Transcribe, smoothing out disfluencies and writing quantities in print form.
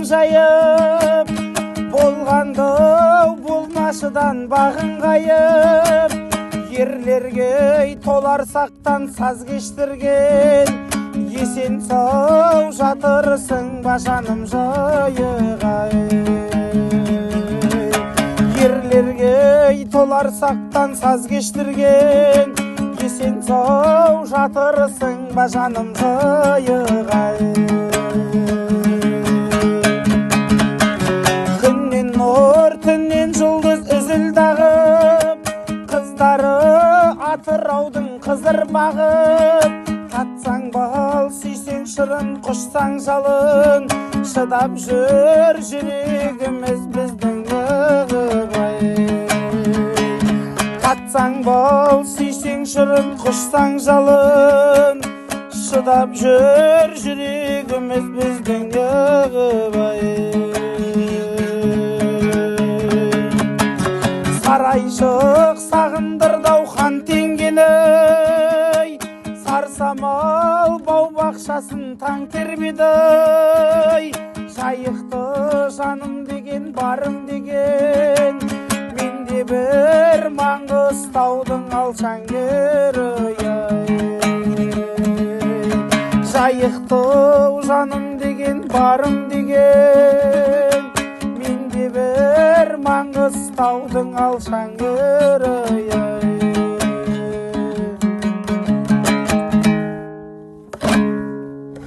жайып, болғанды болмашыдан бағын қайып, ерлерге толар сақтан саз кештірген, есен сау жатырсың ба жаным жайығай. Ерлерге толар сақтан саз кештірген, есен сау жатырсың ба жаным жайығай. Күннен нұр, түннен жұлдыз үзілдағып, қыздары Атыраудың қызыр бағып, татсаң бал, сүйсең шырын, құшсаң жалын, шыдап жүр жүрегіміз біздің ығыбай. Татсаң бал, сүйсең шырын, құшсаң жалын, шыдап жүр жүрегіміз біздің ығыбай. Сарайшық сағындырдау хан теңгені, самал бау-бақшасын таң тербеді. Жайықты жаным деген, барым деген, менде бір Маңғыстаудың алшаңгері. Жайықты жаным деген, барым деген, менде бір Маңғыстаудың алшаңгері.